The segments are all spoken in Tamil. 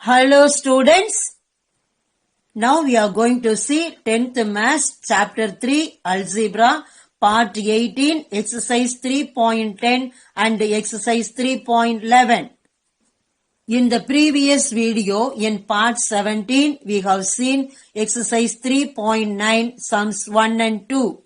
Hello students, now we are going to see 10th Maths Chapter 3 Algebra Part 18 Exercise 3.10 and Exercise 3.11. In the previous video in Part 17 we have seen Exercise 3.9 Sums 1 and 2.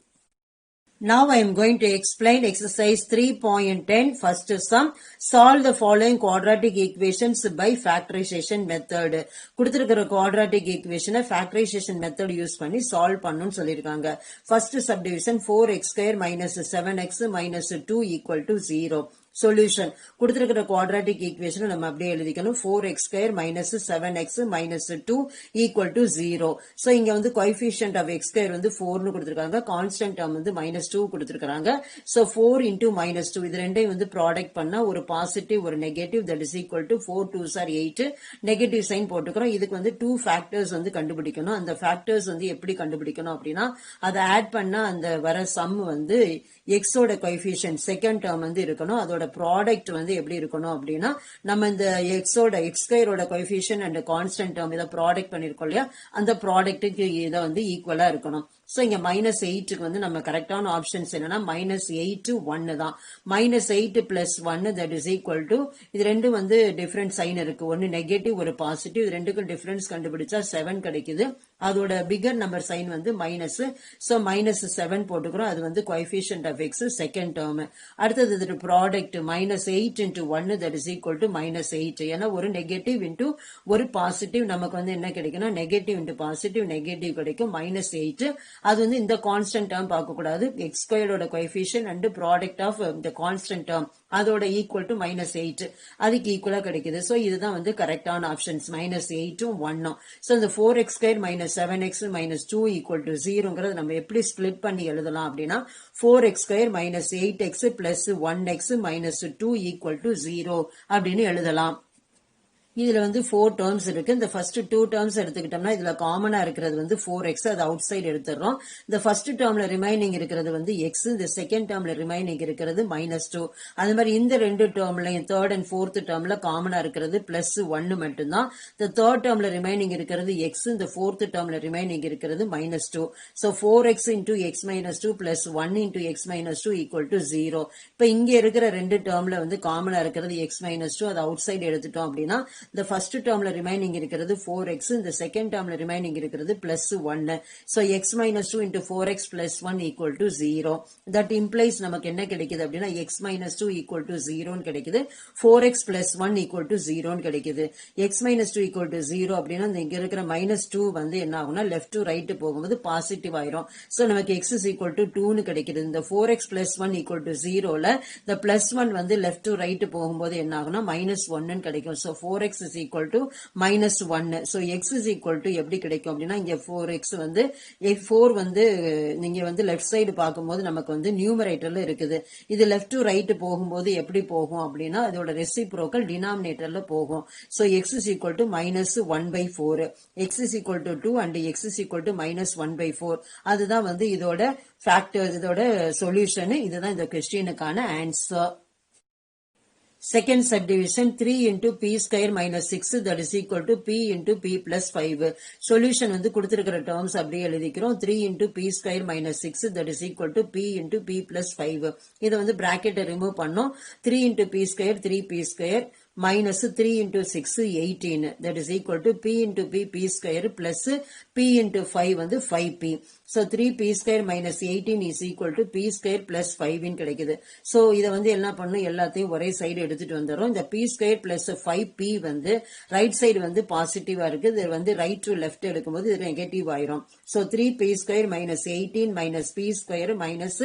Now I am going to explain exercise 3.10 first sum. Solve the following quadratic equations by factorization method. கொடுத்திருக்கிற quadratic equation factorization method use பண்ணி solve பண்ணனும்னு சொல்லிருக்காங்க. First subdivision 4x square minus 7x minus 2 equal to 0. Solution. கொடுத்திருக்கிற quadratic equation நம்ம அப்படியே எழுதிக்கணும். 4x square minus 7x minus 2 equal to 0. So இங்க வந்து coefficient of x square வந்து 4 னு கொடுத்திருக்காங்க. Constant term வந்து minus 2 கொடுத்திருக்காங்க. So 4 into minus 2 இது ரெண்டையும் வந்து product பண்ணா ஒரு positive ஒரு negative that is equal to 4 2s are 8. Negative sign போட்டுக்கிறோம். இதுக்கு வந்து 2 factors வந்து கண்டுபிடிக்கணும். அந்த factors வந்து எப்படி கண்டுபிடிக்கணும் அப்படின்னா அதை add பண்ணா அந்த வர sum வந்து x ஓட coefficient second term வந்து இருக்கணும். அதோட ப்ராடக்ட் வந்து எப்படி இருக்கணும் அப்படின்னா நம்ம இந்த x ஸ்கொயர் ஓட கோஎஃபிஷியன்ட் அண்ட் கான்ஸ்டன்ட் டேர்ம் இத ப்ராடக்ட் பண்ணிருக்கோம் இல்லையா அந்த ப்ராடக்ட்டுக்கு இத வந்து ஈக்குவலா இருக்கணும். சோ இங்க -8க்கு வந்து நம்ம கரெக்டான ஆப்ஷன்ஸ் என்னன்னா -8 1 தான். -8 + 1 that is equal to இது ரெண்டும் வந்து டிஃபரண்ட் சைன் இருக்கு. ஒன்னு நெகட்டிவ் ஒரு பாசிட்டிவ். இது ரெண்டுக்கும் டிஃபரன்ஸ் கண்டுபிடிச்சா 7 கிடைக்குது. அதோட பிகர் நம்பர் சைன் வந்து மைனஸ். சோ -7 போட்டுக்கிறோம். அது வந்து coefficient of x second term. அடுத்தது இது product -8 into 1 that is equal to -8. ஏன்னா ஒரு நெகட்டிவ் இன்டு ஒரு பாசிட்டிவ் நமக்கு வந்து என்ன கிடைக்கும்னா நெகட்டிவ் இன்டு பாசிட்டிவ் நெகட்டிவ் கிடைக்கும் -8. அது வந்து இந்த கான்ஸ்டன்ட் டேர்ம் பார்க்க கூடாது. x ஸ்கொயர்டோட coefficient and product of the constant term அதோட ஈக்குவல் டு -8 அதுக்கு ஈக்குவலா கிடைக்குது. சோ இதுதான் வந்து கரெக்டான ஆப்ஷன்ஸ் -8 1. சோ இந்த 4x square minus 7x minus 2 equal to 0ங்கிறது நம்ம எப்படி ஸ்ப்ளிட் பண்ணி எழுதலாம் அப்படின்னா 4x square minus 8x plus 1x minus 2 equal to 0 அப்படின்னு எழுதலாம். இதுல வந்து 4 terms இருக்கு. இந்த first 2 terms எடுத்துக்கிட்டோம்னா இதுல காமனா இருக்கிறது வந்து 4x அது அவுட் சைடு எடுத்துறோம். இந்த first termல ரிமைனிங் இருக்கிறது வந்து x. இந்த செகண்ட் termல ரிமைனிங் இருக்கிறது -2. அது மாதிரி இந்த ரெண்டு termலயும் third and fourth termல காமனா இருக்கிறது +1 மட்டும் தான். இந்த third termல ரிமைனிங் இருக்கிறது x. இந்த fourth termல ரிமைனிங் இருக்கிறது -2. So 4x into x minus 2 plus 1 into x minus 2 equal to 0. இப்ப இங்க இருக்கிற ரெண்டு termல வந்து காமனா இருக்கிறது x minus 2 அது அவுட் சைடு எடுத்துட்டோம் அப்படின்னா the first termல ரிமைனிங் இருக்கிறது 4x. இந்த செகண்ட் termல ரிமைனிங் இருக்கிறது +1. So x minus 2 into 4x plus 1 equal to 0. That implies நமக்கு என்ன கிடைக்குது அப்படின்னா x minus 2 equal to 0 கிடைக்குது. 4x plus 1 equal to 0 கிடைக்குது. x minus 2 equal to 0 அப்படின்னா இங்க இருக்கிற -2 வந்து என்ன ஆகும்னா left to right போகும்போது பாசிட்டிவ் ஆயிரும். So நமக்கு x is equal to 2 னு கிடைக்குது. இந்த 4x plus 1 equal to 0ல the +1 வந்து left to right போகும்போது என்ன ஆகும்னா -1 னு கிடைக்கும். So 4x is equal to -1. So x is equal to எப்படி கிடைக்கும் அப்படின்னா இங்க 4x வந்து 4 வந்து நீங்க வந்து லெஃப்ட் சைடு பார்க்கும்போது நமக்கு வந்து நியூமரேட்டர்ல இருக்குது. இது லெஃப்ட் டு ரைட் போகும்போது எப்படி போகும் அப்படின்னா அதோட ரெசிப்ரோக்கல் டினாமினேட்டர்ல போகும். So x is equal to -1/4. x is equal to 2 and x is equal to -1/4. அதுதான் வந்து இதோட ஃபேக்டர்ஸ் இதோட சொல்யூஷன். இதுதான் இந்த क्वेश्चनக்கான answer. Second subdivision 3 into p square minus 6 that is equal to p into p plus 5. Solution வந்து கொடுத்திருக்கிற terms அப்படியே எழுதிக்கிறோம். 3 into p square minus 6 that is equal to p into p plus 5. இதை வந்து bracket remove பண்ணோம். 3 into p square 3p square minus 3 into 6 18 that is equal to p into p square plus p into 5 வந்து 5p. So 3p square minus 18 is equal to p square plus 5 ன்னு கிடைக்குது. So இதை வந்து என்ன பண்ணணும் எல்லாத்தையும் ஒரே சைடு எடுத்துட்டு வந்துடும். இந்த p square plus 5p வந்து ரைட் சைடு வந்து பாசிட்டிவா இருக்கு. இது வந்து ரைட் டு லெஃப்ட் எடுக்கும்போது இது நெகட்டிவ் ஆயிரும். So 3p square minus 18 minus p square minus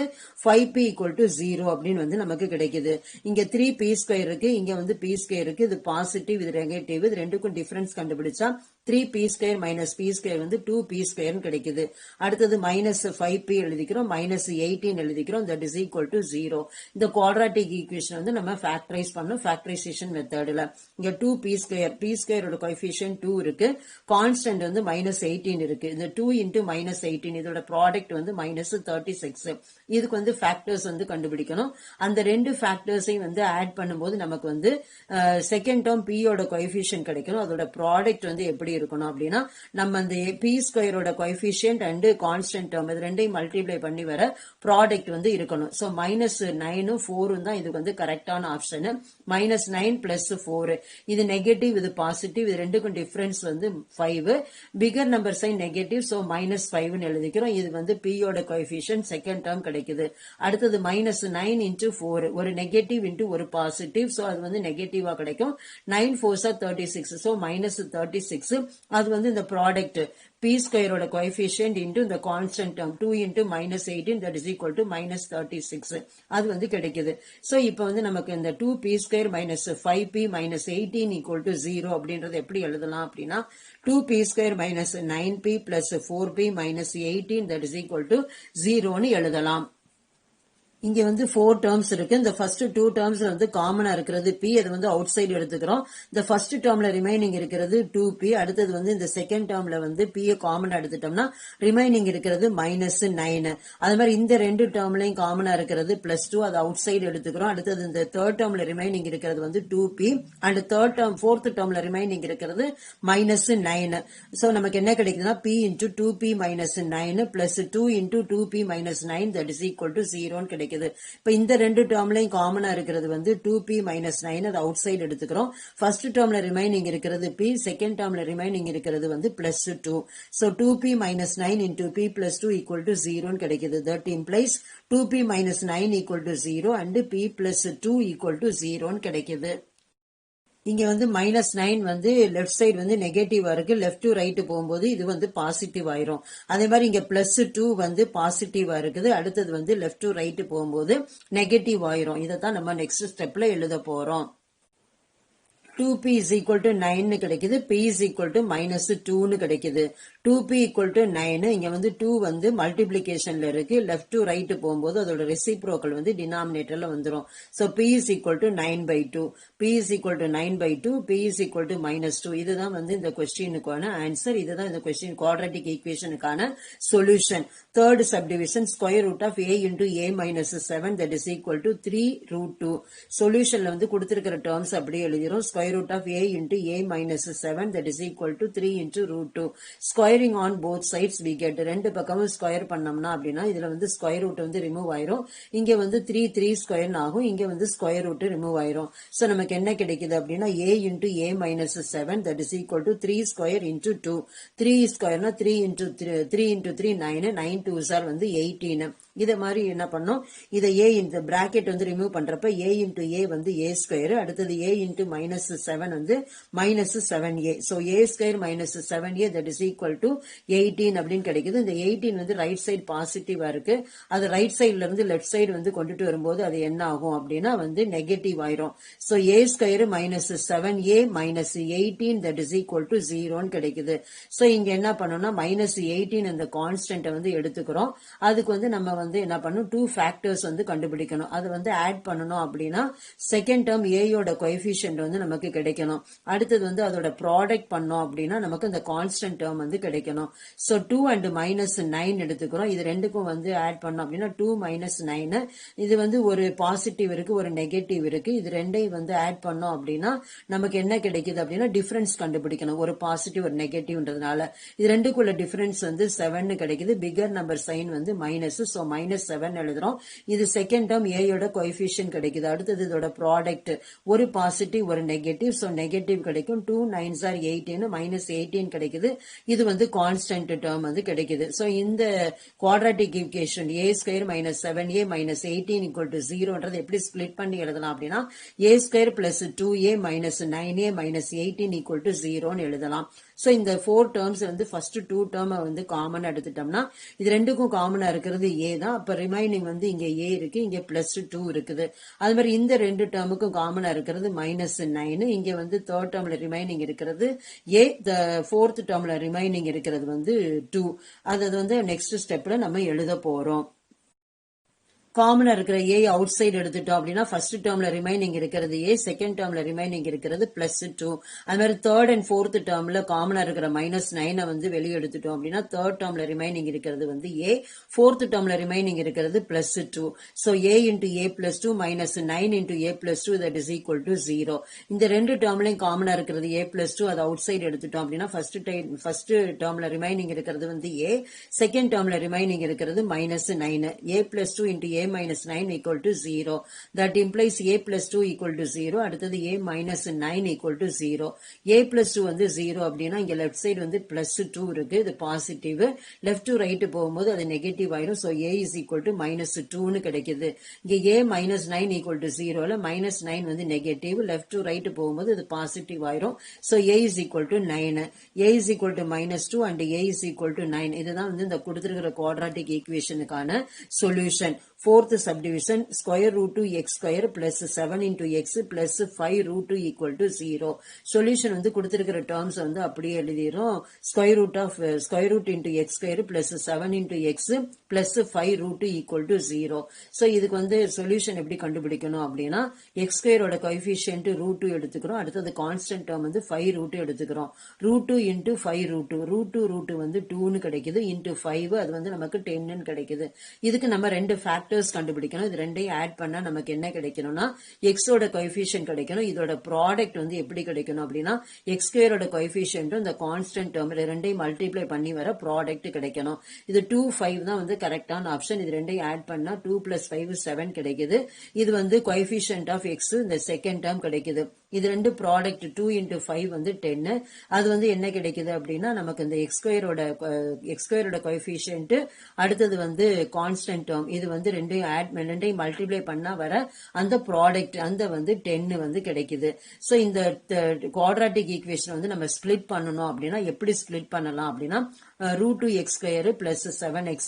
5p equal to 0 அப்படின்னு வந்து நமக்கு கிடைக்குது. இங்க 3p square இருக்கு. இங்க வந்து p square இருக்கு. இது பாசிட்டிவ் இது நெகட்டிவ். இது ரெண்டுக்கும் டிஃபரன்ஸ் கண்டுபிடிச்சா 3p square minus p square வந்து 2p square கிடைக்குது. அடுத்தது அடுத்தது மைனஸ் 5p எழுதிக்கிறோம், மைனஸ் 18 எழுதிக்கிறோம், that is equal to 0. இந்த குவாட்ராட்டிக் ஈக்குவேஷன் வந்து நம்ம ஃபேக்டரைஸ் பண்ணோம் ஃபேக்டரைசேஷன் மெத்தட்ல. இங்க 2p ஸ்கொயர், p ஸ்கொயரோட கோஎஃபிஷியன்ட் 2 இருக்கு, கான்ஸ்டன்ட் வந்து மைனஸ் 18 இருக்கு. இந்த 2 இன்டூ மைனஸ் 18 இதோட ப்ராடக்ட் வந்து மைனஸ் 36. இதுக்கு வந்து ஃபேக்டர்ஸ் வந்து கண்டுபிடிக்கணும். அந்த ரெண்டு ஃபேக்டர்ஸையும் வந்து ஆட் பண்ணும்போது நமக்கு வந்து செகண்ட் டேர்ம் p யோட கோஎஃபிஷியன்ட் கிடைக்கணும். அதோட ப்ராடக்ட் வந்து எப்படி இருக்கணும் அப்படின்னா நம்ம அந்த p ஸ்கொயரோட கோஎஃபிஷியன்ட் அண்ட் கான்ஸ்டன்ட் டேர்ம் இது ரெண்டையும் மல்டிப்ளை பண்ணி வர ப்ராடக்ட் வந்து இருக்கணும். சோ மைனஸ் 9 4 தான் இதுக்கு வந்து கரெக்டான ஆப்ஷன். மைனஸ் 9 பிளஸ் 4 இது நெகட்டிவ், இது பாசிட்டிவ், இது ரெண்டுக்கும் டிஃபரன்ஸ் வந்து 5. Figure number sign negative, so minus 5 எழுதிக்கிறோம். இது வந்து p யோட கோஎஃபிஷியன்ட் செகண்ட் டேர்ம் கிடைக்குது. அடுத்தது மைனஸ் 9 இன்டூ 4 ஒரு நெகட்டிவ் இன்டூ ஒரு பாசிட்டிவ், சோ அது வந்து நெகட்டிவா கிடைக்கும். 9 4s are 36, சோ மைனஸ் 36. அது வந்து இந்த ப்ராடக்ட் p ஸ்கொயரோட கோஎஃபிஷியன்ட் இன்டூ இந்த constant term 2 into minus 18 that is equal to minus 36 அது வந்து கிடைக்குது. சோ இப்போ வந்து நமக்கு இந்த 2p square minus 5p minus 18 equal to 0 அப்படின்றது எப்படி எழுதலாம் அப்படின்னா 2p square minus 9p plus 4p minus 18 that is equal to 0 ன்னு எழுதலாம். இங்க வந்து 4 டேர்ம்ஸ் இருக்கு. இந்த ஃபர்ஸ்ட் 2 டேர்ம்ஸ்ல வந்து காமனா இருக்கிறது p, அது வந்து அவுட் சைடு எடுத்துக்கிறோம். இந்த ஃபர்ஸ்ட் டேர்ம்ல ரிமைனிங் இருக்கிறது 2p. அடுத்தது வந்து இந்த செகண்ட் டேர்ம்ல வந்து p காமனா எடுத்துட்டோம்னா ரிமைனிங் இருக்கிறது மைனஸ் 9. அது மாதிரி இந்த ரெண்டு டேர்ம்லயும் காமனா இருக்கிறது பிளஸ் 2, அது அவுட் சைடு எடுத்துக்கிறோம். அடுத்தது இந்த தேர்ட் டேர்ம்ல ரிமைனிங் இருக்கிறது வந்து 2p and third term fourth டேர்ம்ல ரிமைனிங் இருக்கிறது மைனஸ் 9. சோ நமக்கு என்ன கிடைக்குதுன்னா p into 2p minus 9 plus 2 into 2p minus 9 that is equal to 0 கிடைக்குது. இப்ப இந்த ரெண்டு டேர்ம்லயும் காமனா இருக்கிறது வந்து 2p மைனஸ் 9, அது அவுட் சைடு எடுத்துக்கிறோம். ஃபர்ஸ்ட் டேர்ம்ல ரிமைனிங் இருக்கிறது p, செகண்ட் டேர்ம்ல ரிமைனிங் இருக்கிறது வந்து plus 2. So 2p minus 9 into p plus 2 equal to 0 கிடைக்குது. That implies 2p minus 9 equal to 0 and p plus 2 equal to 0 கிடைக்குது. இங்க வந்து மைனஸ் 9 வந்து லெஃப்ட் சைடு வந்து நெகட்டிவா இருக்கு, லெஃப்ட் டு ரைட் போகும்போது இது வந்து பாசிட்டிவ் ஆயிரும். அதே மாதிரி இங்க பிளஸ் 2 வந்து பாசிட்டிவா இருக்குது, அடுத்தது வந்து லெஃப்ட் டு ரைட் போகும்போது நெகட்டிவ் ஆயிரும். இதைத்தான் நம்ம நெக்ஸ்ட் ஸ்டெப்ல எழுத போறோம். 2p is equal to 9 கிடைக்குது, p is equal to minus 2 கிடைக்குது. 2p equal to 9, இங்க வந்து 2 வந்து மல்டிப்ளிகேஷன்ல இருக்கு, லெஃப்ட் டு ரைட் போகும்போது அதோட ரெசிப்ரோக்கல் வந்து டினாமினேட்டர்ல வந்துரும். So p is equal to 9/2, p is equal to 9/2, p is equal to minus 2. இதுதான் வந்து இந்த கொஸ்டினுக்கான ஆன்சர். இதுதான் இந்த கொஸ்டின் குவாட்ராட்டிக் ஈக்குவேஷனுக்கான solution. Third subdivision square root of a into a minus 7 that is equal to 3√2. சொல்யூஷன்ல வந்து கொடுத்திருக்கிற டேர்ம்ஸ் அப்படியே எழுதிரும். Square root of a into a minus 7 that is equal to 3 into root 2. Squaring on both sides we get ரெண்டு பக்கமும் ஸ்கொயர் பண்ணோம்னா அப்படின்னா இதுல வந்து ஸ்கொயர் ரூட் வந்து ரிமூவ் ஆயிரும். இங்க வந்து 3 ஸ்கொயர் ஆகும், இங்க வந்து ஸ்கொயர் ரூட் ரிமூவ் ஆயிரும். சோ நமக்கு என்ன கிடைக்குது அப்படின்னா a into a minus 7 that is equal to 3 square into 2. 3 ஸ்கொயர்னா 3 into 3 9, 9 2s are வந்து 18. இத மாதிரி என்ன பண்ணோம், இத a இந்த பிராக்கெட் வந்து ரிமூவ் பண்றப்ப a into a வந்து a ஸ்கொயர், அடுத்தது a into minus 7 வந்து minus 7a. so a square minus 7a that is equal to 18 அப்படின்னு கிடைக்குது. இந்த 18 வந்து ரைட் சைடு பாசிட்டிவா இருக்கு, அது ரைட் சைடுல இருந்து லெஃப்ட் சைடு வந்து கொண்டுட்டு வரும்போது அது என்ன ஆகும் அப்படின்னா வந்து நெகட்டிவ் ஆயிரும். so a square minus 7a minus 18 that is equal to 0 கிடைக்குது. so இங்க என்ன பண்ணோம்னா minus 18 அந்த கான்ஸ்டன்ட் வந்து எடுத்துக்கிறோம். அதுக்கு வந்து நம்ம வந்து என்ன பண்ணும், 2 ஃபேக்டர்ஸ் வந்து கண்டுபிடிக்கணும். அது வந்து ஆட் பண்ணணும் அப்படின்னா செகண்ட் டேர்ம் a யோட கோஎஃபிஷியன்ட் வந்து நமக்கு கிடைக்கணும். அடுத்தது வந்து அதோட ப்ராடக்ட் பண்ணோம் அப்படின்னா நமக்கு இந்த கான்ஸ்டன்ட் டேர்ம் வந்து கிடைக்கணும். சோ 2 and minus 9 எடுத்துக்கிறோம். இது ரெண்டுக்கும் வந்து ஆட் பண்ணோம் அப்படின்னா 2 minus 9, இது வந்து ஒரு பாசிட்டிவ் இருக்கு, ஒரு நெகட்டிவ் இருக்கு, இது ரெண்டையும் வந்து ஆட் பண்ணோம் அப்படின்னா நமக்கு என்ன கிடைக்குது அப்படின்னா டிஃபரன்ஸ் கண்டுபிடிக்கணும். ஒரு பாசிட்டிவ் ஒரு நெகட்டிவ்ன்றதுனால இது ரெண்டுக்குள்ள டிஃபரன்ஸ் வந்து 7 கிடைக்குது. பிகர் நம்பர் சைன் வந்து மைனஸ், சோ minus 7 எழுதுறோம். இது செகண்ட் டேர்ம் a யோட கோஎஃபிஷியன்ட் கிடைக்குது. அடுத்தது இதோட ப்ராடக்ட் ஒரு பாசிட்டிவ் ஒரு நெகட்டிவ், சோ நெகட்டிவ் கிடைக்கும். 2 9s are 18, minus 18 கிடைக்குது. இது வந்து கான்ஸ்டன்ட் டேர்ம் வந்து கிடைக்குது. சோ இந்த quadratic equation a square minus 7a minus 18 equal to 0ன்றது எப்படி ஸ்பிளிட் பண்ணி எழுதலாம் அப்படின்னா a square plus 2a minus 9a minus 18 equal to 0ன்னு எழுதலாம். சோ இந்த 4 டேர்ம்ஸ் வந்து ஃபர்ஸ்ட் 2 டேர்ம் வந்து காமன் எடுத்துட்டோம்னா இது ரெண்டுக்கும் காமனா இருக்கிறது a தான். அப்ப ரிமைனிங் வந்து இங்க a இருக்கு, இங்க +2 இருக்குது. அது மாதிரி இந்த ரெண்டு டேர்முக்கும் காமனா இருக்கிறது -9. இங்க வந்து தேர்ட் டேர்ம்ல ரிமைனிங் இருக்கிறது a, ஃபோர்த் டேர்ம்ல ரிமைனிங் இருக்கிறது வந்து 2. அது வந்து நெக்ஸ்ட் ஸ்டெப்ல நம்ம எழுத போறோம். காமனா இருக்கிற a அவுட் சைடு எடுத்துட்டோம் அப்படின்னா ஃபர்ஸ்ட் டேர்ம்ல ரிமைனிங் இருக்கிறது a, செகண்ட் டேர்ம்ல ரிமைனிங் இருக்கிறது +2. அது மாதிரி தேர்ட் அண்ட் ஃபோர்த் டேர்ம்ல காமனா இருக்கிற -9 வந்து வெளியே எடுத்துட்டோம் அப்படின்னா தேர்ட் டேர்ம்ல ரிமைனிங் இருக்கிறது வந்து a, ஃபோர்த் டேர்ம்ல ரிமைனிங் இருக்கிறது +2. So a into a +2 -9 into a +2 that is equal to 0. இந்த ரெண்டு டேர்ம்லயும் காமனா இருக்கிறது a +2, அது அவுட் சைடு எடுத்துட்டோம் அப்படின்னா ஃபர்ஸ்ட் டேர்ம்ல ரிமைனிங் இருக்கிறது வந்து a, செகண்ட் டேர்ம்ல ரிமைனிங் இருக்கிறது -9. a +2 into a minus 9 equal to 0. That implies a plus 2 equal to 0. அடுத்தது a minus 9 equal to 0. a plus 2 வந்து 0 அப்படின்னா இங்க left side வந்து plus 2 இருக்கு, இது பாசிட்டிவ். left to right போகும்போது அது நெகட்டிவ் ஆயிரும். so a is equal to minus 2 கிடைக்குது. இங்க a minus 9 equal to 0ல minus 9 வந்து நெகட்டிவ், left to right போகும்போது இது பாசிட்டிவ் ஆயிரும். so a is equal to 9. a is equal to minus 2 and a is equal to 9. இதுதான் வந்து இந்த கொடுத்திருக்கிற குவாட்ராட்டிக் ஈக்குவேஷனுக்கான solution. Fourth subdivision, square root 2 x square plus 7 into x plus 5 root 2 equal to 0. Solution வந்து கொடுத்திருக்கிற terms வந்து அப்படியே எழுதிரும். square root into x square plus 7 into x plus 5 root 2 equal to 0. So இதுக்கு வந்து solution எப்படி கண்டுபிடிக்கணும் அப்படின்னா x square ஓட coefficient root 2 எடுத்துக்கிறோம். அடுத்தது constant term வந்து 5 root 2 எடுத்துக்கிறோம். root 2 into 5 root 2. root 2 வந்து 2 கிடைக்குது. into 5 அது வந்து நமக்கு 10 கிடைக்குது. இதுக்கு நம்ம ரெண்டு ஃபேக்டர்ஸ் கண்டுபிடிக்கணும். இது ரெண்டையும் ஆட் பண்ணா நமக்கு என்ன கிடைக்கணும்னா x ஓட கோஎஃபிஷியன்ட் கிடைக்கணும். இதோட ப்ராடக்ட் வந்து எப்படி கிடைக்கணும் அப்படின்னா x ஸ்கொயர் ஓட கோஎஃபிஷியன்ட் இந்த கான்ஸ்டன்ட் டேர்ம் ரெண்டையும் மல்டிப்ளை பண்ணி வர ப்ராடக்ட் கிடைக்கணும். இது 2 5 தான் வந்து கரெக்டான ஆப்ஷன். இது ரெண்டையும் ஆட் பண்ணா 2 + 5 7 கிடைக்குது. இது வந்து கோஎஃபிஷியன்ட் ஆஃப் x இந்த செகண்ட் டேர்ம் கிடைக்குது. இது ரெண்டு ப்ராடக்ட் 2 into 5 வந்து 10. அது வந்து என்ன கிடைக்குது அப்படின்னா நமக்கு இந்த x ஸ்கொயரோட கோஎஃபிஷியன்ட், அடுத்தது வந்து கான்ஸ்டன்ட் டேர்ம், இது வந்து ரெண்டையும் மல்டிப்ளை பண்ணா வர அந்த ப்ராடக்ட் அந்த வந்து 10 வந்து கிடைக்குது. சோ இந்த குவாட்ராட்டிக் ஈக்குவேஷன் வந்து நம்ம ஸ்பிளிட் பண்ணணும் அப்படின்னா எப்படி ஸ்பிளிட் பண்ணலாம் அப்படின்னா √2x square plus 7x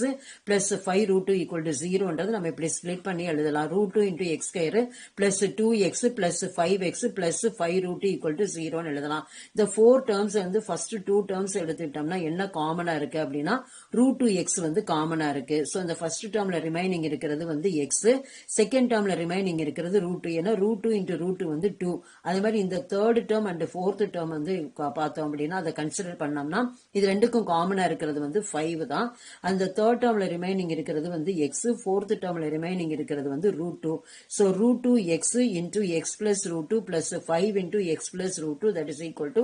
plus 5 √2 equal to 0ன்றது நம்ம இப்படி ஸ்பிளிட் பண்ணி எழுதலாம். √2 into x square plus 2x plus 5x plus 5 √2 equal to 0ன்னு எழுதலாம். இந்த 4 terms வந்து ஃபர்ஸ்ட் 2 terms எடுத்துட்டோம்னா என்ன காமனா இருக்கு அப்படின்னா √2x வந்து காமனா இருக்கு. சோ இந்த ஃபர்ஸ்ட் டேர்ம்ல ரிமைனிங் இருக்கிறது வந்து x, செகண்ட் டேர்ம்ல ரிமைனிங் இருக்கிறது √2. ஏன்னா √2 into √2 வந்து 2. அதே மாதிரி இந்த third term and fourth term வந்து பார்த்தோம் அப்படின்னா அதை கன்சிடர் பண்ணோம்னா இது ரெண்டுக்கும் காமனா இருக்கிறது வந்து 5 தான். அந்த தேர்ட் டேர்ம்ல ரிமைனிங் இருக்கிறது வந்து x, ஃபோர்த் டேர்ம்ல ரிமைனிங் இருக்கிறது வந்து √2. So √2x into x plus √2 plus 5 into x plus √2 that is equal to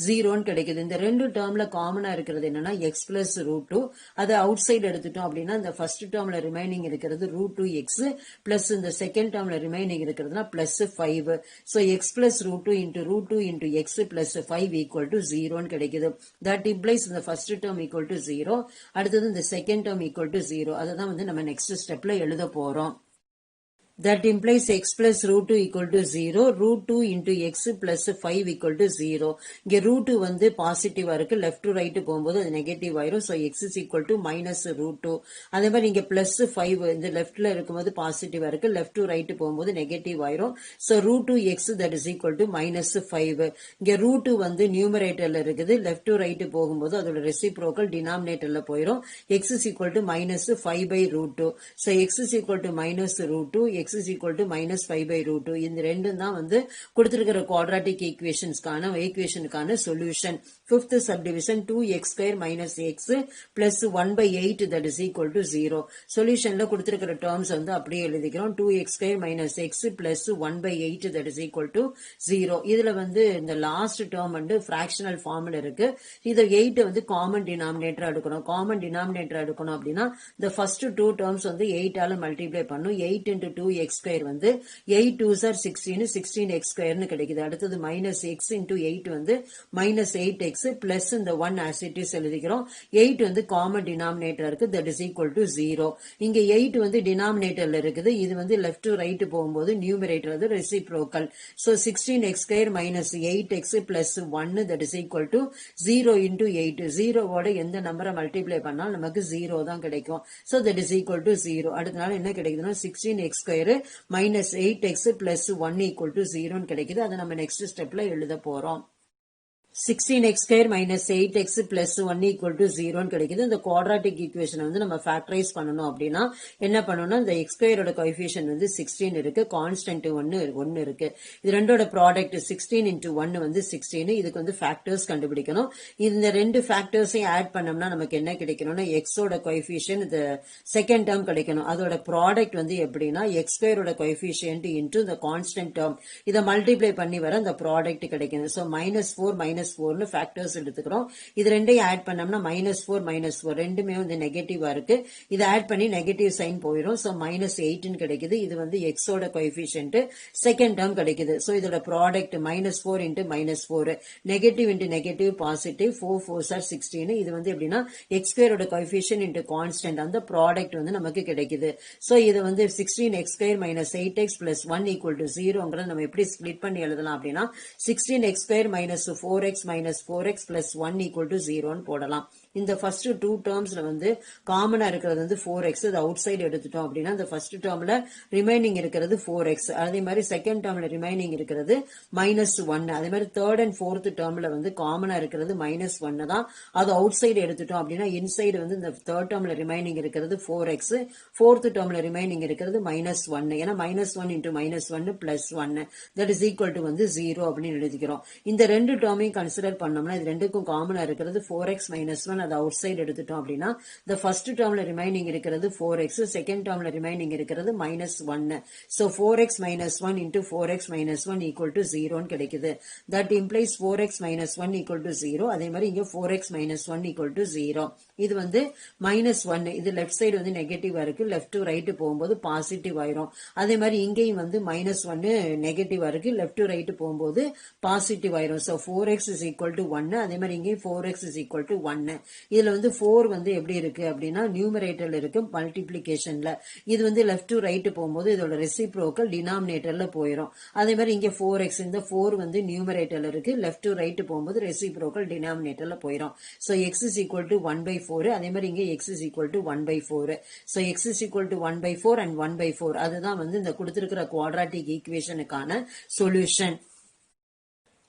0ன்னு கிடைக்குது. இந்த ரெண்டு டேர்ம்ல காமனா இருக்கிறது என்னன்னா x plus √2. அதை அவுட் சைடு எடுத்துட்டோம் அப்படின்னா இந்த ஃபர்ஸ்ட் டேர்ம்ல ரிமைனிங் இருக்கிறது √2x பிளஸ் இந்த செகண்ட் டேர்ம்ல ரிமைனிங் இருக்கிறதுனா plus 5. So x plus √2 into x plus 5 equal to 0ன்னு கிடைக்குது. that implies இந்த ஃபர்ஸ்ட் டேர்ம் equal to 0, அடுத்தது இந்த செகண்ட் டேர்ம் equal to 0. அததான் வந்து நம்ம நெக்ஸ்ட் ஸ்டெப்ல எழுத போறோம். That implies x plus √2 equal to 0, √2 into x plus 5 equal to 0. இங்க √2 வந்து பாசிட்டிவா இருக்கு, லெஃப்ட் டு ரைட் போகும்போது அது நெகட்டிவ் ஆயிரும். so x is equal to minus √2. அதே மாதிரி இங்க பிளஸ் 5 இந்த லெஃப்ட்ல இருக்கும்போது பாசிட்டிவா இருக்கு, லெஃப்ட் டு ரைட் போகும்போது நெகட்டிவ் ஆயிரும். so √2x that is equal to minus 5. இங்க √2 வந்து நியூமரேட்டர்ல இருக்குது, லெஃப்ட் டு ரைட் போகும்போது அதோட ரெசிப்ரோக்கல் டினாமினேட்டர்ல போயிரும். x is equal to minus 5 by √2. so x is equal to minus √2, x is equal to minus 5 by √2. இந்த ரெண்டும் தான் வந்து கொடுத்திருக்கிற குவாட்ராட்டிக் ஈக்குவேஷனுக்கான solution. Fifth subdivision 2x square minus x plus 1 by 8 that is equal to 0. சொல்யூஷன்ல கொடுத்திருக்கிற டேர்ம்ஸ் வந்து அப்படியே எழுதிக்கிறோம். 2x square minus x plus 1 by 8 that is equal to 0. இதுல வந்து இந்த லாஸ்ட் டேர்ம் வந்து ஃபிராக்ஷனல் ஃபார்ம்ல இருக்கு. இத 8 வந்து காமன் டினாமினேட்டரா எடுக்கணும். காமன் டினாமினேட்டரா எடுக்கணும் அப்படின்னா the first 2 terms வந்து 8 ஆல மல்டிப்ளை பண்ணும். 8 into 2 2x square வந்து 8 2s are 16 16x square னு கிடைக்குது. அடுத்தது minus x into 8 வந்து minus 8x plus இந்த 1 as it is எழுதிக்கிறோம். 8 வந்து common denominator இருக்கு, that is equal to 0. இங்க 8 வந்து denominatorல இருக்குது, இது வந்து left to right போகும்போது numerator அது reciprocal. So 16x square minus 8x plus 1 that is equal to 0 into 8. 0 ஓட எந்த நம்பரை மல்டிப்ளை பண்ணால் நமக்கு 0 தான் கிடைக்கும். So that is equal to 0. அடுத்தனால என்ன கிடைக்குதுன்னா 16x square minus 8x plus 1 equal to 0 கிடைக்குது. அதை நம்ம next stepல எழுத போறோம். 16x square minus 8x plus 1 equal to 0 கிடைக்குது. இந்த quadratic equation வந்து நம்ம factorize பண்ணணும் அப்படின்னா என்ன பண்ணணும்னா இந்த x square ஓட coefficient வந்து 16 இருக்கு, constant 1 இருக்கு. இது ரெண்டோட ப்ராடக்ட் 16 into 1 வந்து 16. இதுக்கு வந்து factors கண்டுபிடிக்கணும். இந்த ரெண்டு factorsையும் ஆட் பண்ணோம்னா நமக்கு என்ன கிடைக்கணும்னா x ஓட coefficient இந்த செகண்ட் டேர்ம் கிடைக்கணும். அதோட ப்ராடக்ட் வந்து எப்படின்னா x square ஓட coefficient into the constant term. இதை மல்டிப்ளை பண்ணி வர அந்த ப்ராடக்ட் கிடைக்கணும். So -4 -4 ஃபேக்டர்ஸ் எடுத்துக்கிறோம். இது ரெண்டையும் ஆட் பண்ணோம்னா -4 ரெண்டுமே வந்து நெகட்டிவா இருக்கு. இதை ஆட் பண்ணி நெகட்டிவ் சைன் போயிடும். சோ -8 கிடைக்குது. இது வந்து x ஓட கோஎஃபிஷியன்ட் செகண்ட் டேர்ம் கிடைக்குது. சோ இதோட product -4 into -4 negative into negative positive 4 4s are 16. இது வந்து எப்படின்னா x square ஓட கோஎஃபிஷியன்ட் into கான்ஸ்டன்ட் அந்த ப்ராடக்ட் வந்து நமக்கு கிடைக்குது. சோ இது வந்து 16x square minus 8x plus 1 equal to 0ங்கறத நம்ம எப்படி ஸ்ப்ளிட் பண்ணி எழுதலாம் அப்படின்னா 16x square minus 4x minus 4x plus 1 equal to 0 ன்னு போடலாம். இந்த ஃபர்ஸ்ட் டூ டேர்ம்ஸ்ல வந்து காமனா இருக்கிறது வந்து 4x, அது அவுட் சைடு எடுத்துட்டோம் அப்படின்னா இந்த ஃபர்ஸ்ட் டேர்ம்ல ரிமைனிங் இருக்கிறது 4x, அதே மாதிரி செகண்ட் டேர்ம்ல ரிமைனிங் இருக்கிறது -1, அதே மாதிரி தேர்ட் அண்ட் ஃபோர்த் டேர்ம்ல வந்து காமனா இருக்கிறது -1 தான். அது அவுட் சைடு எடுத்துட்டோம் அப்படின்னா இன்சைடு வந்து இந்த தேர்ட் டேர்ம்ல ரிமைனிங் இருக்கிறது 4x, ஃபோர்த் டேர்ம்ல ரிமைனிங் இருக்கிறது -1. ஏன்னா -1 into -1 plus 1 that is equal to வந்து 0 அப்படின்னு எழுதிக்கிறோம். இந்த ரெண்டு டேர்மையும் கன்சிடர் பண்ணோம்னா இது ரெண்டுக்கும் காமனா இருக்கிறது 4x -1, அது அவுட் சைடு எடுத்துட்டோம் அப்படின்னா இந்த ஃபர்ஸ்ட் டேர்ம்ல ரிமைனிங் இருக்கிறது 4x, செகண்ட் டேர்ம்ல ரிமைனிங் இருக்கிறது -1. So 4x -1 into 4x -1 equal to 0 ன்னு கிடைக்குது. That implies 4x -1 equal to 0. அதே மாதிரி இங்க 4x -1 equal to 0. இது வந்து -1, இது லெஃப்ட் சைடு வந்து நெகட்டிவா இருக்கு, லெஃப்ட் டு ரைட் போகும்போது பாசிட்டிவ் ஆயிரும். அதே மாதிரி இங்கேயும் வந்து -1 நெகட்டிவா இருக்கு, லெஃப்ட் டு ரைட் போகும்போது பாசிட்டிவ் ஆயிரும். So 4x is equal to 1. அதே மாதிரி இங்கேயும் 4x is equal to 1. இதுல வந்து 4 வந்து எப்படி இருக்கு அப்படின்னா நியூமரேட்டர்ல இருக்கு, மல்டிப்ளிகேஷன்ல. இது வந்து லெஃப்ட் டு ரைட் போகும்போது இதோட ரெசிப்ரோக்கல் டினாமினேட்டர்ல போயிடும். அதே மாதிரி இங்க 4x, இந்த 4 வந்து நியூமரேட்டர்ல இருக்கு, லெஃப்ட் டு ரைட் போகும்போது ரெசிப்ரோக்கல் டினாமினேட்டர்ல போயிடும். So x is equal to 1/4. அதே மாதிரி இங்க x is equal to 1/4. So x is equal to 1/4 and 1/4. அதுதான் வந்து இந்த கொடுத்திருக்கிற குவாட்ராட்டிக் ஈக்குவேஷனுக்கான solution.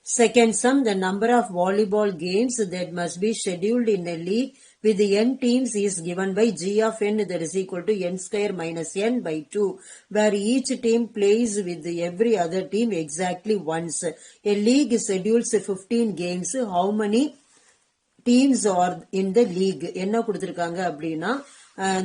Second sum, the number of volleyball games that must be scheduled in a league with n teams is given by g of n that is equal to n square minus n by 2, where each team plays with every other team exactly once. A league schedules 15 games. How many teams are in the league? என்ன கொடுத்திருக்காங்க அப்படின்னா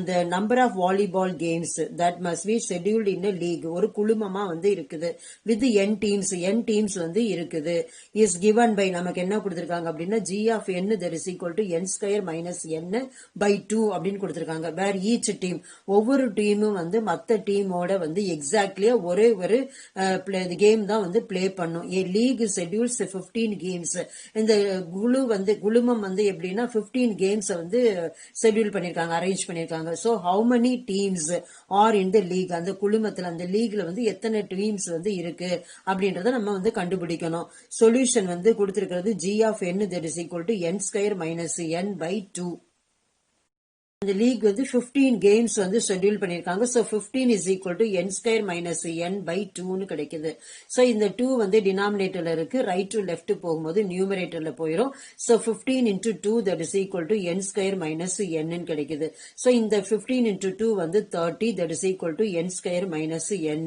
the number of volleyball games that must be scheduled in a league ஒரு குழுமமா வந்து இருக்குது with n teams வந்து இருக்குது is given by நமக்கு என்ன கொடுத்திருக்காங்க அப்படின்னா g of n that is equal to n square minus n by 2 அப்படின்னு கொடுத்திருக்காங்க. where each team ஒவ்வொரு டீமும் வந்து மத்த டீமோட வந்து எக்ஸாக்ட்லியா ஒரே ஒரு கேம் தான் வந்து பிளே பண்ணும். a league schedules 15 games. இந்த குழுமம் வந்து எப்படின்னா 15 கேம்ஸ் வந்து ஷெட்யூல் பண்ணிருக்காங்க, அரேஞ்ச் பண்ணி. So how many teams are in the league? அந்த குழுமத்துல அந்த லீக்ல வந்து எத்தனை டீம்ஸ் வந்து இருக்கு அப்படின்றத நம்ம வந்து கண்டுபிடிக்கணும். சொல்யூஷன் வந்து கொடுத்திருக்கிறது g of n that is equal to n square minus n by 2. இந்த லீக் வந்து 15 கேம்ஸ் வந்து ஷெட்யூல் பண்ணிருக்காங்க. So 15 is equal to n square minus n by 2 னு கிடைக்குது. சோ இந்த 2 வந்து டினாமினேட்டர்ல இருக்கு, ரைட் டு லெஃப்ட் போகும்போது நியூமரேட்டர்ல போயிடும். So 15 into 2 that is equal to n square minus n னு கிடைக்குது. சோ இந்த 15 into 2 வந்து 30 that is equal to n square minus n.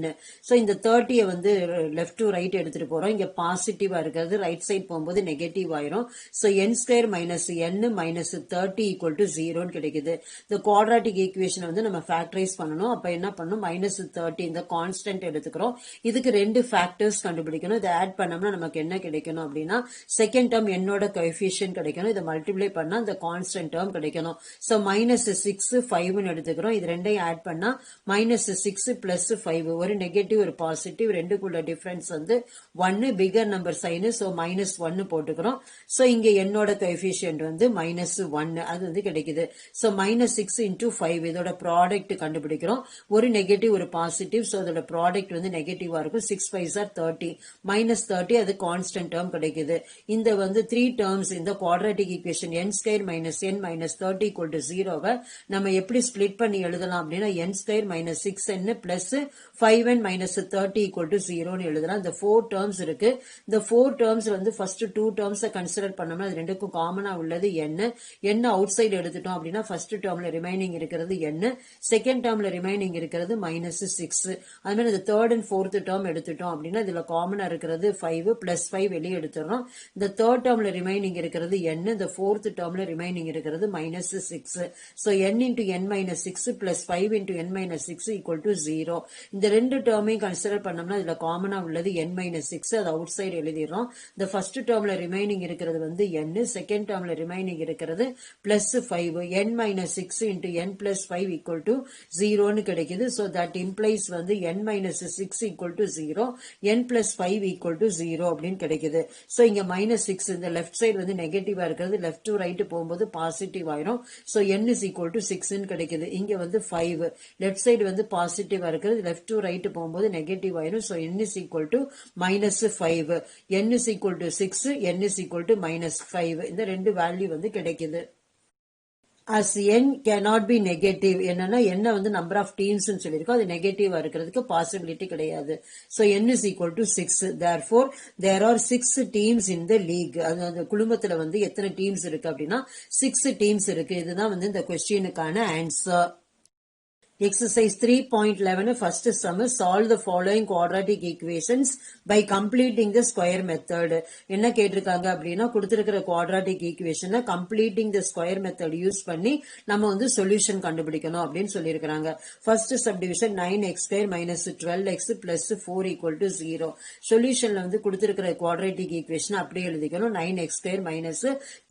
So இந்த 30 வந்து லெஃப்ட் டு ரைட் எடுத்துட்டு போறோம். இங்க பாசிட்டிவா இருக்கிறது ரைட் சைடு போகும்போது நெகட்டிவ் ஆயிரும். So n square minus n minus 30 equal to 0 னு கிடைக்குது. இந்த குவாட்ராட்டிக் ஈக்குவேஷன் வந்து நம்ம ஃபேக்டரைஸ் பண்ணணும். அப்ப என்ன பண்ணணும், -30 இந்த கான்ஸ்டன்ட் எடுத்துக்கிறோம். இதுக்கு ரெண்டு ஃபேக்டர்ஸ் கண்டுபிடிக்கணும். இதை ஆட் பண்ணோம்னா நமக்கு என்ன கிடைக்கணும் அப்படின்னா செகண்ட் டேர்ம் என்னோட கோஎஃபிஷியன்ட் கிடைக்கணும். இதை மல்டிப்ளை பண்ணா இந்த கான்ஸ்டன்ட் டேர்ம் கிடைக்கணும். சோ -6 5 எடுத்துக்கிறோம். இது ரெண்டையும் ஆட் பண்ணா -6 பிளஸ் 5 ஒரு நெகட்டிவ் ஒரு பாசிட்டிவ் ரெண்டுக்குள்ள டிஃபரன்ஸ் வந்து 1 பிகர் நம்பர் சைன். சோ -1 போட்டுக்கிறோம். சோ இங்க என்னோட கோஎஃபிஷியன்ட் வந்து -1 அது வந்து கிடைக்குது. சோ -6 into 5 இதோட ப்ராடக்ட் கண்டுபிடிக்கிறோம். ஒரு நெகட்டிவ் ஒரு பாசிட்டிவ். சோ இதோட ப்ராடக்ட் வந்து நெகட்டிவா இருக்கும். 6 5s are 30 -30 அது கான்ஸ்டன்ட் டேர்ம் கிடைக்குது. இந்த வந்து 3 டேர்ம்ஸ் இந்த quadratic equation n square minus n minus 30 equal to 0 நம்ம எப்படி ஸ்பிளிட் பண்ணி எழுதலாம் அப்படின்னா n square minus 6n plus 5n minus 30 equal to 0 எழுதலாம். இந்த 4 டேர்ம்ஸ் இருக்கு. இந்த 4 டேர்ம்ஸ் வந்து ஃபர்ஸ்ட் 2 டேர்ம்ஸ் கன்சிடர் பண்ணோம்னா அது ரெண்டுக்கும் காமனா உள்ளது n அவுட் சைடு எடுத்துட்டோம் அப்படின்னா ஃபர்ஸ்ட் டேர்ம்ல ரிமைனிங் இருக்கிறது n, செகண்ட் டேர்ம்ல ரிமைனிங் இருக்கிறது -6. அது மாதிரி இந்த தேர்ட் அண்ட் ஃபோர்த் டேர்ம் எடுத்துட்டோம் அப்படின்னா இதுல காமனா இருக்கிறது 5 பிளஸ் 5 வெளியே எடுத்துறோம். இந்த தேர்ட் டேர்ம்ல ரிமைனிங் இருக்கிறது n, இந்த ஃபோர்த் டேர்ம்ல ரிமைனிங் இருக்கிறது -6. So n into n minus 6 plus 5 into n minus 6 equal to 0. இந்த ரெண்டு டேர்மையும் கன்சிடர் பண்ணோம்னா இதுல காமனா உள்ளது n minus 6 அது அவுட் சைடு எழுதிடுறோம். இந்த ஃபர்ஸ்ட் டேர்ம்ல ரிமைனிங் இருக்கிறது வந்து n, செகண்ட் டேர்ம்ல ரிமைனிங் இருக்கிறது plus 5 n minus 6 into n plus 5 equal to 0 கிடைக்குது. So that implies வந்து n minus 6 equal to 0, n plus 5 equal to 0 அப்படின்னு கிடைக்குது. So இங்க -6 இந்த லெஃப்ட் சைடு வந்து நெகட்டிவா இருக்கிறது லெஃப்ட் டு ரைட் போகும்போது பாசிட்டிவ் ஆயிரும். So n is equal to 6 கிடைக்குது. இங்க வந்து 5 லெஃப்ட் சைடு வந்து பாசிட்டிவா இருக்கிறது லெஃப்ட் டு ரைட் போகும்போது நெகட்டிவ் ஆயிரும். So n is equal to -5, n is equal to 6, n is equal to -5 இந்த ரெண்டு வேல்யூ வந்து கிடைக்குது. As n cannot be negative என்னன்னா n வந்து number of teams சொல்லிருக்கோம். அது நெகட்டிவா இருக்கிறதுக்கு பாசிபிலிட்டி கிடையாது. So n is equal to 6. Therefore there are 6 teams in the league. அந்த குழுமத்துல வந்து எத்தனை டீம்ஸ் இருக்கு அப்படின்னா 6 டீம்ஸ் இருக்கு. இதுதான் வந்து இந்த क्वेश्चनக்கான answer. Exercise 3.11 first sum solve the following quadratic equations by completing the square method. என்ன கேட்டிருக்காங்க அப்படின்னா கொடுத்திருக்கிற quadratic equation completing the square method use பண்ணி நம்ம வந்து சொல்யூஷன் கண்டுபிடிக்கணும் அப்படின்னு சொல்லியிருக்காங்க. First subdivision 9x square minus 12x plus 4 equal to 0. சொல்யூஷன்ல வந்து கொடுத்திருக்கிற quadratic equation அப்படியே எழுதிக்கணும். 9x square minus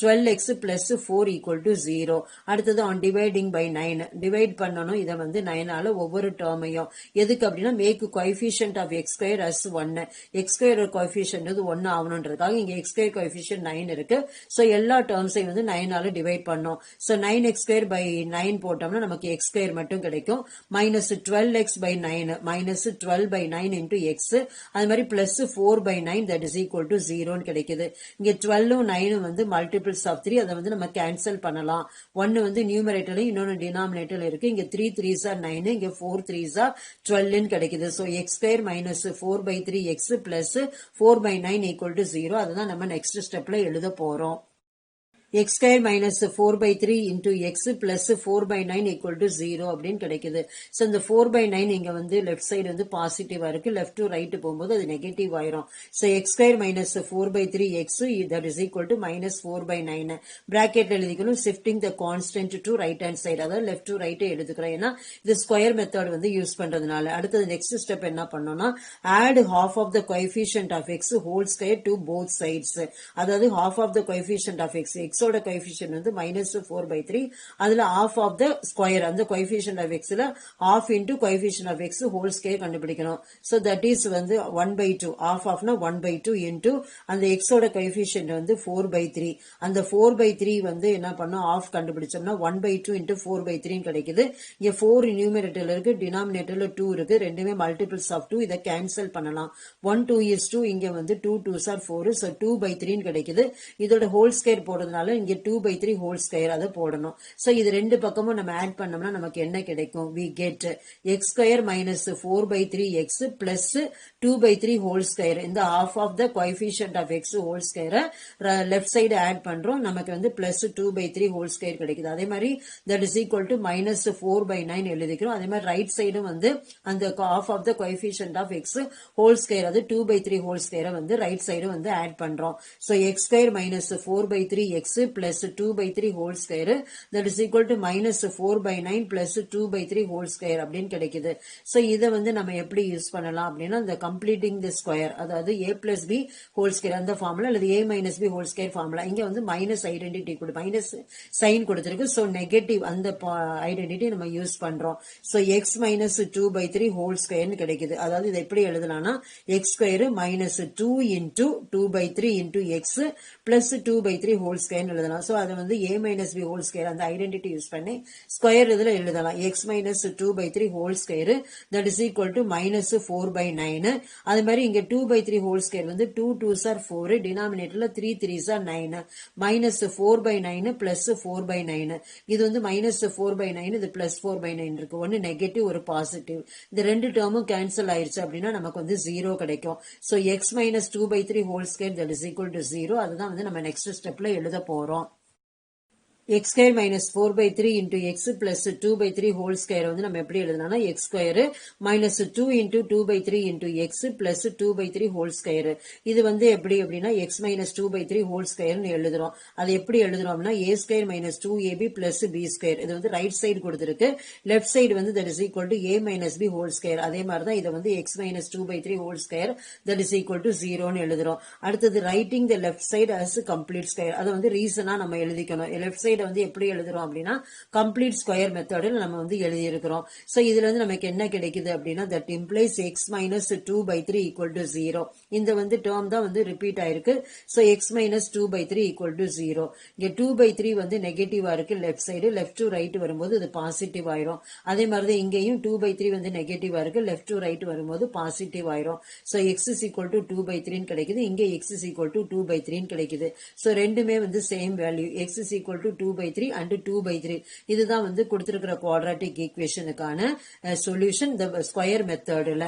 12x plus 4 equal to 0. அடுத்தது on dividing by 9 divide பண்ணணும். இதை வந்து 9 ஒவ்வொரு டேர்மையும் எதுக்கு அப்படின்னா make coefficient of x square as 1. x square coefficient 1 ஆகணும்ன்றதுக்காக இங்க x ஸ்கொயர் கோஎஃபிஷியன்ட் 9 இருக்கு. சோ எல்லா டேர்ம்ஸையும் வந்து 9 டிவைட் பண்ணோம். சோ 9x ஸ்கொயர் by 9 போட்டோம்னா நமக்கு x ஸ்கொயர் மட்டும் கிடைக்கும். minus 12x by 9 minus 12 by 9 into x அது மாதிரி plus 4 by 9 that is equal to 0 கிடைக்குது. இங்க 12 9 வந்து மல்டிபிள்ஸ் ஆஃப் 3 அதை வந்து நம்ம கேன்சல் பண்ணலாம். 1 வந்து நியூமரேட்டர்ல இன்னொன்னு டினாமினேட்டர்ல இருக்கு. இங்க 3 3s are 9 இங்க 4 3s are 12 கிடைக்குது. So x square minus 4 by 3x plus 4 by 9 equal to 0. அதுதான் நம்ம நெக்ஸ்ட் ஸ்டெப்ல எழுத போறோம். x square minus 4 by 3 into x plus 4 by 9 equal to 0 அப்படின்னு கிடைக்குது. So இந்த 4 by 9 இங்க வந்து left side வந்து பாசிட்டிவா இருக்கு. left to right போகும்போது அது நெகட்டிவ் ஆயிரும். So x square minus 4 by 3 x that is equal to minus 4 by 9. bracket எழுதிக்கணும். shifting the constant to right hand side. அதாவது left to right எழுதுக்கிறோம். ஏன்னா இது ஸ்கொயர் மெத்தட் வந்து யூஸ் பண்றதுனால. அடுத்தது நெக்ஸ்ட் ஸ்டெப் என்ன பண்ணோம்னா add half of the coefficient of x whole square to both sides. அதாவது half of the coefficient of x ஓட coefficient வந்து -4/3 அதுல half of the square அந்த coefficient of x ல half into coefficient of x whole square கண்டுபிடிக்கணும். So that is வந்து 1/2 half of na 1/2 into அந்த x ஓட coefficient வந்து 4/3 அந்த 4/3 வந்து என்ன பண்ணோம் half கண்டுபிடிச்சோம்னா 1/2 into 4/3 கிடைக்குது. இங்க 4 நியூமரேட்டர்ல இருக்கு டினாமினேட்டர்ல 2 இருக்கு. ரெண்டுமே மல்டிபிள்ஸ் ஆஃப் 2 இத கேன்சல் பண்ணலாம். 1 2 is 2 இங்க வந்து 2 2s are 4 so 2/3 கிடைக்குது. இதோட ஹோல் ஸ்கொயர் போடுறதுனால இங்க 2/3 whole square அதை போடணும். So இது ரெண்டு பக்கமும் நம்ம ஆட் பண்ணோம்னா நமக்கு என்ன கிடைக்கும்? We get x square minus 4/3x plus 2/3 whole square. இந்த half of the coefficient of x whole square left side add பண்றோம். நமக்கு வந்து plus 2/3 whole square கிடைக்குது. அதே மாதிரி that is equal to minus 4/9 எழுதிக்கிறோம். அதே மாதிரி ரைட் சைடும் வந்து அந்த half of the coefficient of x whole square அது 2/3 whole square வந்து ரைட் சைடும் வந்து ஆட் பண்றோம். So x square minus 4/3x plus 2 by 3 whole square that is equal to minus 4 by 9 plus 2 by 3 whole square அப்படின்னு கிடைக்குது. So இதை வந்து நம்ம எப்படி யூஸ் பண்ணலாம் அப்படின்னா இந்த completing the square அதாவது a plus b whole square அந்த ஃபார்முலா அல்லது a minus b whole square formula இங்க வந்து மைனஸ் ஐடென்டிட்டி கொடு மைனஸ் சைன் கொடுத்திருக்கு. ஸோ நெகட்டிவ் அந்த ஐடென்டிட்டி நம்ம யூஸ் பண்றோம். So X minus 2 by 3 whole square கிடைக்குது. அதாவது இதை எப்படி எழுதலாம்னா X square minus 2 into 2 by 3 into x plus 2 by 3 whole square எழுதலாம். ஸோ அதை வந்து a minus b whole square அந்த ஐடென்டிட்டி யூஸ் பண்ணி ஸ்கொயர் இதுல எழுதலாம். x minus 2 by 3 whole square that is equal to minus 4 by 9. அது மாதிரி இங்க 2 by 3 whole square வந்து 2 2s are 4 denominatorல 3 3s are 9 minus 4 by 9 plus 4 by 9. இது வந்து minus 4 by 9 இது plus 4 by 9 இருக்கு. ஒன்னு நெகட்டிவ் ஒரு பாசிட்டிவ். இந்த ரெண்டு டேர்மும் கேன்சல் ஆயிருச்சு அப்படின்னா நமக்கு வந்து 0 கிடைக்கும். So x minus 2 by 3 whole square that is equal to 0. அதுதான் வந்து நம்ம next stepல எழுத போறோம். x square minus 4 by 3 into x plus 2 by 3 whole square வந்து நம்ம எப்படி எழுதலாம்னா x square minus 2 into 2 by 3 into x plus 2 by 3 whole square. இது வந்து எப்படி அப்படின்னா x minus 2 by 3 whole square னு எழுதுறோம். அது எப்படி எழுதுறோம்னா a square minus 2ab plus b square. இது வந்து ரைட் சைடு கொடுத்திருக்கு. லெஃப்ட் சைடு வந்து that is equal to a minus b whole square. அதே மாதிரி தான் இதை வந்து x minus 2 by 3 whole square that is equal to 0 னு எழுதுறோம். அடுத்தது writing the left side as complete square. அது வந்து ரீசனா நம்ம எழுதிக்கணும். லெஃப்ட் சைடு வந்து எப்படி எழுதுறோம் அப்படின்னா கம்ப்ளீட் ஸ்கொயர் மெத்தடில் நம்ம வந்து எழுதி இருக்கிறோம். சோ இதுல இருந்து நமக்கு என்ன கிடைக்குது அப்படின்னா that implies x minus 2 by 3 equal to 0. இந்த வந்து டேர்ம் தான் வந்து ரிப்பீட் ஆயிருக்கு. So x minus 2 by 3 equal to 0. இங்க 2 by 3 வந்து நெகட்டிவா இருக்கு left side, left to right வரும்போது இது பாசிட்டிவ் ஆயிரும். அதே மாதிரி தான் இங்கேயும் 2 by 3 வந்து நெகட்டிவா இருக்கு, லெஃப்ட் டு ரைட் வரும்போது பாசிட்டிவ் ஆயிரும். So x is equal to 2 by 3 கிடைக்குது. இங்க x is equal to 2 by 3 கிடைக்குது. சோ ரெண்டுமே வந்து same value. x is equal to 2 by 3 and 2 by 3. இதுதான் வந்து கொடுத்திருக்கிற குவாட்ராட்டிக் ஈக்குவேஷனுக்கான சொல்யூஷன் இந்த ஸ்கொயர் மெத்தட்ல.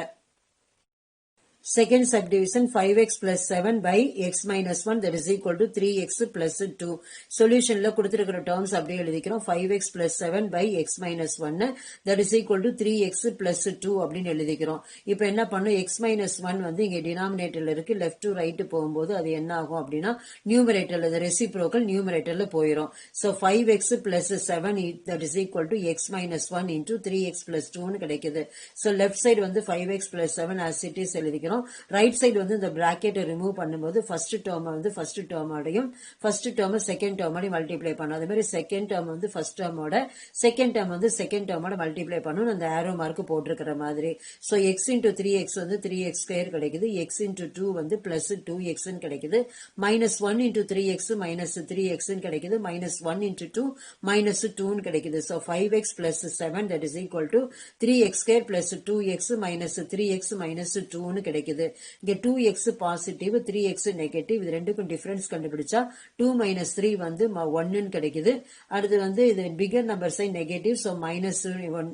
Second subdivision 5x plus 7 by x minus 1 that is equal to 3x plus 2. Solutionல கொடுத்திருக்கிற terms அப்படியே எழுதிக்கிறோம். 5x plus 7 by x minus 1 that is equal to 3x plus 2 அப்படின்னு எழுதிக்கிறோம். இப்போ என்ன பண்ணும் x minus 1 வந்து இங்க denominatorல இருக்கு, left to right போகும்போது அது என்ன ஆகும் அப்படின்னா numeratorல the reciprocal numeratorல போயிரும். So 5x plus 7 that is equal to x minus 1 into 3x plus 2 னு கிடைக்குது. So left side வந்து 5x plus 7 as it is எழுதிக்கிறோம். ரைட் சைடு வந்து இந்த பிராக்கெட் ரிமூவ் பண்ணும்போது ஃபர்ஸ்ட் டேர்ம் வந்து ஃபர்ஸ்ட் டேர்மோடையும் ஃபர்ஸ்ட் டேர்ம் செகண்ட் டேர்மோடையும் மல்டிப்ளை பண்ணும். அதே மாதிரி செகண்ட் டேர்ம் வந்து ஃபர்ஸ்ட் டேர்மோட, செகண்ட் டேர்ம் வந்து செகண்ட் டேர்மோட மல்டிப்ளை பண்ணும். அந்த ஆரோ மார்க் போட்டிருக்கிற மாதிரி. ஸோ எக்ஸ் இன்டூ 3x வந்து 3x ஸ்கொயர் கிடைக்குது. எக்ஸ் இன்டூ 2 வந்து பிளஸ் 2x கிடைக்குது. Minus 1 into 3x minus 3x கிடைக்குது. மைனஸ் 1 இன்டூ 2 மைனஸ் 2 கிடைக்குது. So 5x plus 7 that is equal to 3x square plus 2x minus 3x minus 2 கிடைக்குது. இங்க 2x பாசிட்டிவ் 3x நெகட்டிவ். இது ரெண்டுக்கும் டிஃபரன்ஸ் கண்டுபிடிச்சா 2 minus 3 வந்து 1 கிடைக்குது. அடுத்து வந்து இது figure number sign negative, so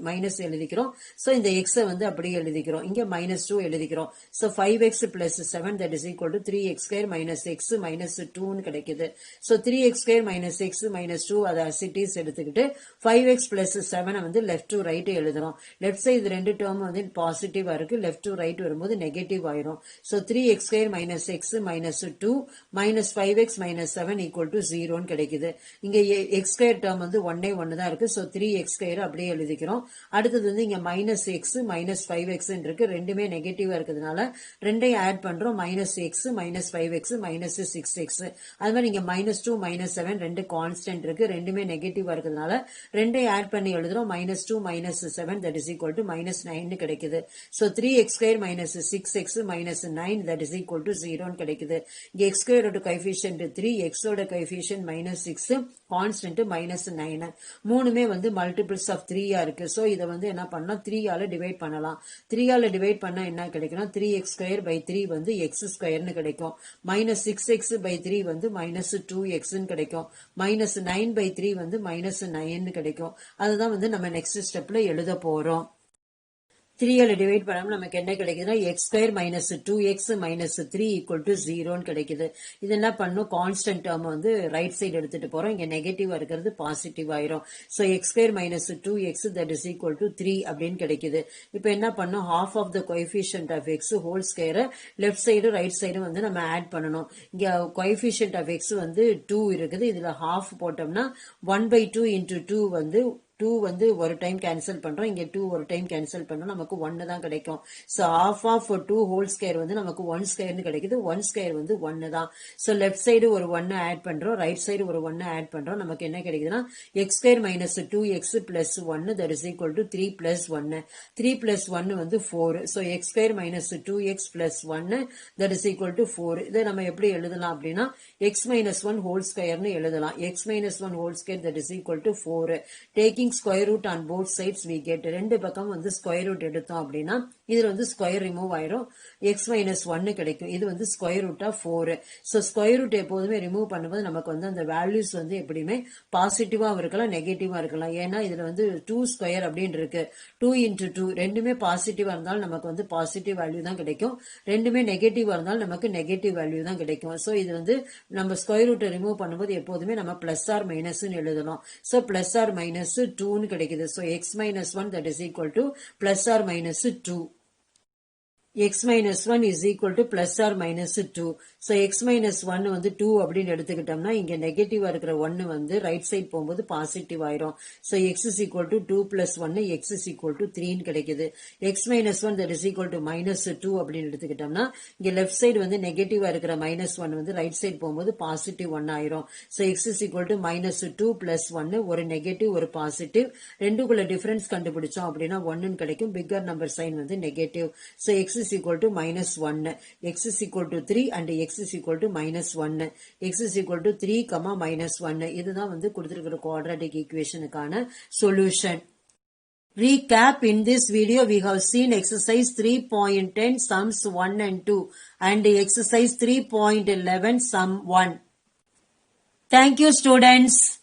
minus எழுதிக்கிறோம். சோ இந்த x வந்து அப்படியே எழுதிக்கிறோம். இங்க -2 எழுதிக்கிறோம். So 5x plus 7 that is equal to 3x square minus x minus 2 கிடைக்குது. So 3x square minus x minus 2 அதை as it is எடுத்துக்கிட்டு 5x plus 7 வந்து left to right எழுதுறோம். லெஃப்ட் சைடு ரெண்டு டேர்ம் வந்து பாசிட்டிவா இருக்கு, லெஃப்ட் டு ரைட் வரும்போது நெகட்டிவ் ஆயிரும். So 3x square minus x minus 2 minus 5x minus 7 equal to 0 கிடைக்குது. இங்க x square term வந்து 1 தான் இருக்கு. So 3x square அப்படியே எழுதிக்கிறோம். அடுத்தது வந்து இங்க minus x minus 5x இருக்கு. ரெண்டுமே நெகட்டிவா இருக்கிறதுனால ரெண்டையும் ஆட் பண்றோம். minus x minus 5x minus 6x. அது மாதிரி இங்க -2 -7 ரெண்டு கான்ஸ்டன்ட் இருக்கு. ரெண்டுமே நெகட்டிவா இருக்கிறதுனால ரெண்டையும் ஆட் பண்ணி எழுதுறோம். -2 -7 that is equal to -9 கிடைக்குது. So 3x square minus 6x minus 9 that is equal to 0 கிடைக்குது. இங்க x square ஓட coefficient 3, x ஓட coefficient -6, constant -9. மூணுமே வந்து multiples of 3 இருக்கு. சோ இத வந்து என்ன பண்ணலாம், 3 ஆல டிவைட் பண்ணலாம். 3 ஆல டிவைட் பண்ணா என்ன கிடைக்கும்னா 3x square by 3 வந்து x square னு கிடைக்கும். -6x by 3 வந்து -2x னு கிடைக்கும். -9 by 3 வந்து -9 னு கிடைக்கும். அதுதான் வந்து நம்ம நெக்ஸ்ட் ஸ்டெப்ல எழுத போறோம். 3 ஆல டிவைட் பண்ணாம நமக்கு என்ன கிடைக்குதுன்னா x square minus 2x minus 3 equal to 0ன்னு கிடைக்குது. இது என்ன பண்ணும், கான்ஸ்டன்ட் டேர்ம் வந்து ரைட் சைடு எடுத்துட்டு போறோம். இங்க நெகட்டிவா இருக்கிறது பாசிட்டிவ் ஆயிரும். So x square minus 2x that is equal to 3 அப்படின்னு கிடைக்குது. இப்போ என்ன பண்ணும், half of the coefficient of x whole square left side right side வந்து நம்ம ஆட் பண்ணணும். இங்க coefficient of x வந்து 2 இருக்குது. இதுல half போட்டோம்னா 1/2 into 2 வந்து 2 வந்து ஒரு டைம் கேன்சல் பண்றோம். இங்க 2 ஒரு டைம் கேன்சல் பண்ணோம். நமக்கு 1 தான் கிடைக்கும். So half of 2 whole square வந்து நமக்கு 1 ஸ்கொயர்னு கிடைக்குது. 1 ஸ்கொயர் வந்து 1 தான். சோ லெஃப்ட் சைடு ஒரு 1 ஆட் பண்றோம், ரைட் சைடு ஒரு 1 ஆட் பண்றோம். நமக்கு என்ன கிடைக்குதுன்னா x square minus 2x plus 1 that is equal to 3 plus 1. 3 plus 1 வந்து 4. So x square minus 2x plus 1 that is equal to 4. இதை நம்ம எப்படி எழுதலாம் அப்படின்னா x மைனஸ் 1 ஹோல் ஸ்கொயர்னு எழுதலாம். x minus 1 whole square that is equal to 4. Taking square root on both sides we get. ரெண்டு பக்கம் வந்து ஸ்கொயர் ரூட் எடுத்தோம் அப்படின்னா இதுல வந்து ஸ்கொயர் ரிமூவ் ஆயிரும், x மைனஸ் 1 கிடைக்கும். இது வந்து square root of 4. So square root எப்போதுமே ரிமூவ் பண்ணும்போது நமக்கு வந்து அந்த வேல்யூஸ் வந்து எப்படியுமே பாசிட்டிவா இருக்கலாம், நெகட்டிவா இருக்கலாம். ஏன்னா இதுல வந்து 2 ஸ்கொயர் அப்படின்னு இருக்கு. 2 into 2 ரெண்டுமே பாசிட்டிவா இருந்தாலும் நமக்கு வந்து பாசிட்டிவ் வேல்யூ தான் கிடைக்கும். ரெண்டுமே நெகட்டிவா இருந்தாலும் நமக்கு நெகட்டிவ் வேல்யூ தான் கிடைக்கும். சோ இது வந்து நம்ம ஸ்கொயர் ரூட்டை ரிமூவ் பண்ணும்போது எப்போதுமே நம்ம பிளஸ் ஆர் மைனஸ் எழுதணும். சோ பிளஸ் ஆர் மைனஸ் 2ன்னு கிடைக்குது. So x minus 1 that is equal to plus or minus 2. x minus 1 is equal to plus or minus 2. So x minus 1 வந்து 2 அப்படின்னு எடுத்துக்கிட்டோம்னா இங்க நெகட்டிவா இருக்கிற 1 வந்து ரைட் சைட் போகும்போது பாசிட்டிவ் ஆயிரும். So x is equal to 2 plus 1 x is equal to 3 கிடைக்குது. x minus 1 that is equal to minus 2 அப்படின்னு எடுத்துக்கிட்டோம்னா இங்க லெஃப்ட் சைடு வந்து நெகட்டிவா இருக்கிற minus 1 வந்து ரைட் சைட் போகும்போது பாசிட்டிவ் 1 ஆயிரும். So x is equal to minus 2 plus 1 ஒரு நெகட்டிவ் ஒரு பாசிட்டிவ் ரெண்டுக்குள்ள டிஃபரன்ஸ் கண்டுபிடிச்சோம் அப்படின்னா 1 கிடைக்கும். பிக்கர் நம்பர் சைன் வந்து negative. So x is equal to minus 1. x is equal to 3 and x is equal to minus 1. x is equal to 3, minus 1. இதுதான் வந்து கொடுத்திருக்கிற quadratic equationக்கான solution. Recap: in this video we have seen exercise 3.10 sums 1 and 2 and exercise 3.11 sum 1. Thank you students.